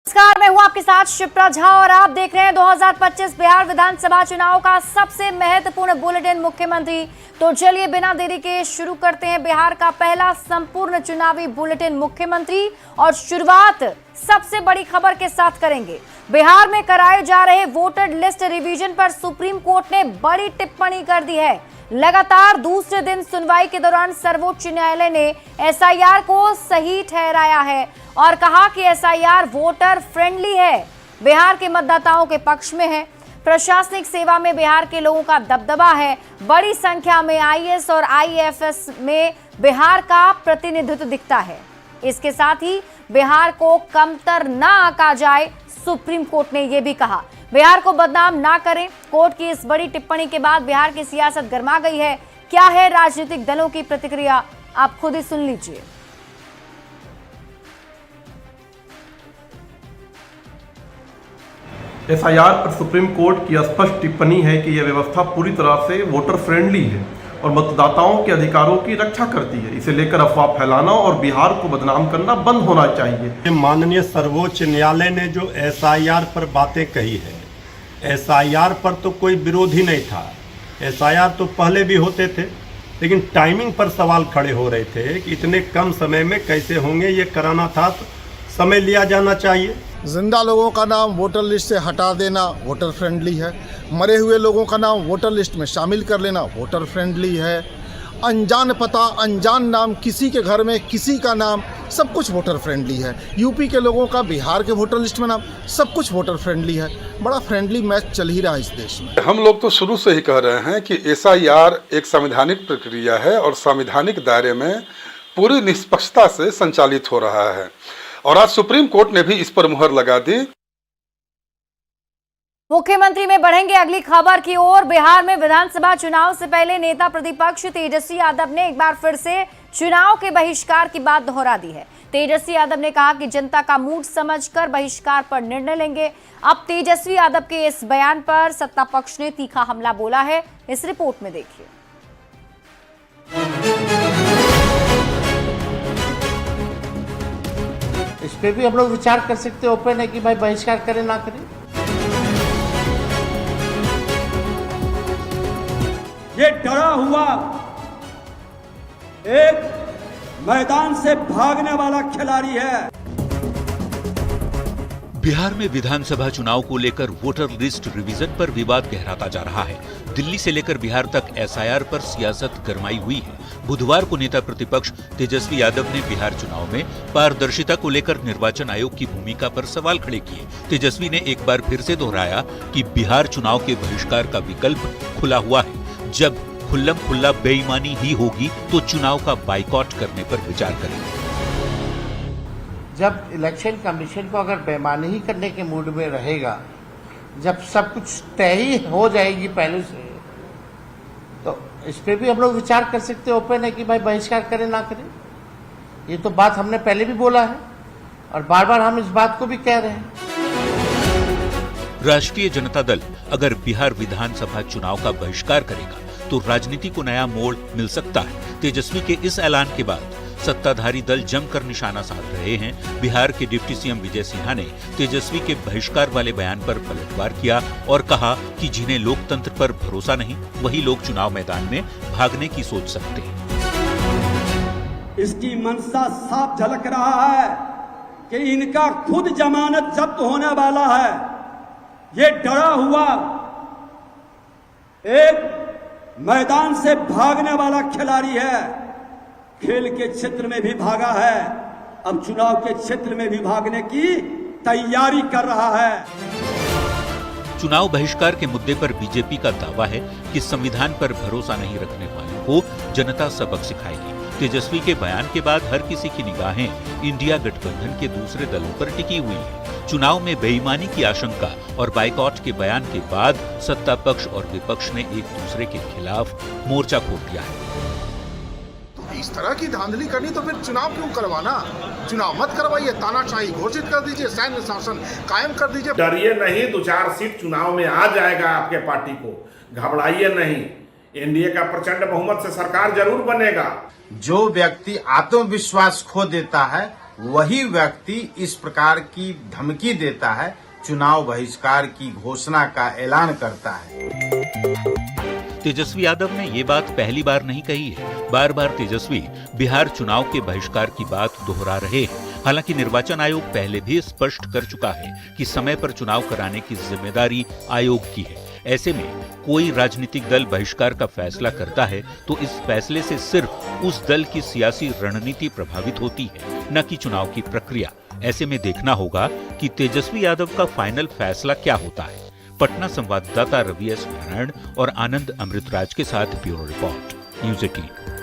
नमस्कार, मैं हूं आपके साथ शिप्रा झा और आप देख रहे हैं 2025 बिहार विधानसभा चुनाव का सबसे महत्वपूर्ण बुलेटिन मुख्यमंत्री। तो चलिए बिना देरी के शुरू करते हैं बिहार का पहला संपूर्ण चुनावी बुलेटिन मुख्यमंत्री। और शुरुआत सबसे बड़ी खबर के साथ करेंगे। बिहार में कराए जा रहे वोटर लिस्ट रिवीजन पर सुप्रीम कोर्ट ने बड़ी टिप्पणी कर दी है। लगातार दूसरे दिन सुनवाई के दौरान सर्वोच्च न्यायालय ने एसआईआर को सही ठहराया है और कहा कि एसआईआर वोटर फ्रेंडली है, बिहार के मतदाताओं के पक्ष में है। प्रशासनिक सेवा में बिहार के लोगों का दबदबा है। बड़ी संख्या में आईएएस और आईएफएस में बिहार का प्रतिनिधित्व दिखता है। इसके साथ ही बिहार को कमतर न आंका जाए, सुप्रीम कोर्ट ने यह भी कहा। बिहार को बदनाम ना करें। कोर्ट की इस बड़ी टिप्पणी के बाद बिहार की सियासत गर्मा गई है। क्या है राजनीतिक दलों की प्रतिक्रिया, आप खुद ही सुन लीजिए। एसआईआर पर सुप्रीम कोर्ट की स्पष्ट टिप्पणी है कि यह व्यवस्था पूरी तरह से वोटर फ्रेंडली है और मतदाताओं के अधिकारों की रक्षा करती है। इसे लेकर अफवाह फैलाना और बिहार को बदनाम करना बंद होना चाहिए। माननीय सर्वोच्च न्यायालय ने जो एसआईआर पर बातें कही है, एसआईआर पर तो कोई विरोध ही नहीं था। एसआईआर तो पहले भी होते थे, लेकिन टाइमिंग पर सवाल खड़े हो रहे थे कि इतने कम समय में कैसे होंगे। ये कराना था तो समय लिया जाना चाहिए। जिंदा लोगों का नाम वोटर लिस्ट से हटा देना वोटर फ्रेंडली है। मरे हुए लोगों का नाम वोटर लिस्ट में शामिल कर लेना वोटर फ्रेंडली है। अनजान पता, अनजान नाम, किसी के घर में किसी का नाम, सब कुछ वोटर फ्रेंडली है। यूपी के लोगों का बिहार के वोटर लिस्ट में नाम, सब कुछ वोटर फ्रेंडली है। बड़ा फ्रेंडली मैच चल ही रहा है इस देश में। हम लोग तो शुरू से ही कह रहे हैं कि एसआईआर एक संवैधानिक प्रक्रिया है और संवैधानिक दायरे में पूरी निष्पक्षता से संचालित हो रहा है और आज सुप्रीम कोर्ट ने भी इस पर मुहर लगा दी। मुख्यमंत्री में बढ़ेंगे अगली खबर की ओर। बिहार में विधानसभा चुनाव से पहले नेता प्रतिपक्ष तेजस्वी यादव ने एक बार फिर से चुनाव के बहिष्कार की बात दोहरा दी है। तेजस्वी यादव ने कहा कि जनता का मूड समझकर बहिष्कार पर निर्णय लेंगे। अब तेजस्वी यादव के इस बयान पर सत्ता पक्ष ने तीखा हमला बोला है। इस रिपोर्ट में देखिए। इस पे भी हम लोग विचार कर सकते हैं, ओपन है कि भाई बहिष्कार करें ना करें। ये डरा हुआ एक मैदान से भागने वाला खिलाड़ी है। बिहार में विधानसभा चुनाव को लेकर वोटर लिस्ट रिवीजन पर विवाद गहराता जा रहा है। दिल्ली से लेकर बिहार तक एसआईआर पर सियासत गरमाई हुई है। बुधवार को नेता प्रतिपक्ष तेजस्वी यादव ने बिहार चुनाव में पारदर्शिता को लेकर निर्वाचन आयोग की भूमिका पर सवाल खड़े किए। तेजस्वी ने एक बार फिर से दोहराया कि बिहार चुनाव के बहिष्कार का विकल्प खुला हुआ है। जब खुल्लम खुल्ला बेईमानी ही होगी तो चुनाव का बाइकॉट करने पर विचार करेंगे। जब इलेक्शन कमीशन को अगर बेईमानी ही करने के मूड में रहेगा, जब सब कुछ तय ही हो जाएगी पहले से, तो इस पे भी हम लोग विचार कर सकते हैं, ओपन है कि भाई बहिष्कार करें ना करें। ये तो बात हमने पहले भी बोला है और बार बार हम इस बात को भी कह रहे हैं। राष्ट्रीय जनता दल अगर बिहार विधानसभा चुनाव का बहिष्कार करेगा तो राजनीति को नया मोड़ मिल सकता है। तेजस्वी के इस ऐलान के बाद सत्ताधारी दल जमकर निशाना साध रहे हैं। बिहार के डिप्टी सीएम विजय सिन्हा ने तेजस्वी के बहिष्कार वाले बयान पर पलटवार किया और कहा कि जिन्हें लोकतंत्र पर भरोसा नहीं, वही लोग चुनाव मैदान में भागने की सोच सकते हैं। इसकी मंशा साफ झलक रहा है कि इनका खुद जमानत जब्त होने वाला है। ये डरा हुआ एक मैदान से भागने वाला खिलाड़ी है। खेल के क्षेत्र में भी भागा है, अब चुनाव के क्षेत्र में भी भागने की तैयारी कर रहा है। चुनाव बहिष्कार के मुद्दे पर बीजेपी का दावा है कि संविधान पर भरोसा नहीं रखने वालों को जनता सबक सिखाएगी। तेजस्वी के बयान के बाद हर किसी की निगाहें इंडिया गठबंधन के दूसरे दलों पर टिकी हुई है। चुनाव में बेईमानी की आशंका और बाइकॉट के बयान के बाद सत्ता पक्ष और विपक्ष ने एक दूसरे के खिलाफ मोर्चा खोल दिया है। इस तरह की धांधली करनी तो फिर चुनाव क्यों करवाना? चुनाव मत करवाइए, तानाशाही घोषित कर दीजिए, सैन्य शासन कायम कर दीजिए। डरिए नहीं, 2-4 सीट चुनाव में आ जाएगा आपके पार्टी को, घबराइए नहीं। एनडीए का प्रचंड बहुमत से सरकार जरूर बनेगा। जो व्यक्ति आत्मविश्वास खो देता है वही व्यक्ति इस प्रकार की धमकी देता है, चुनाव बहिष्कार की घोषणा का ऐलान करता है। तेजस्वी यादव ने ये बात पहली बार नहीं कही है। बार बार तेजस्वी बिहार चुनाव के बहिष्कार की बात दोहरा रहे हैं। हालांकि निर्वाचन आयोग पहले भी स्पष्ट कर चुका है कि समय पर चुनाव कराने की जिम्मेदारी आयोग की है। ऐसे में कोई राजनीतिक दल बहिष्कार का फैसला करता है तो इस फैसले से सिर्फ उस दल की सियासी रणनीति प्रभावित होती है, न कि चुनाव की प्रक्रिया। ऐसे में देखना होगा कि तेजस्वी यादव का फाइनल फैसला क्या होता है। पटना संवाददाता रवि एस नारायण और आनंद अमृतराज के साथ ब्यूरो रिपोर्ट, न्यूज़ 18।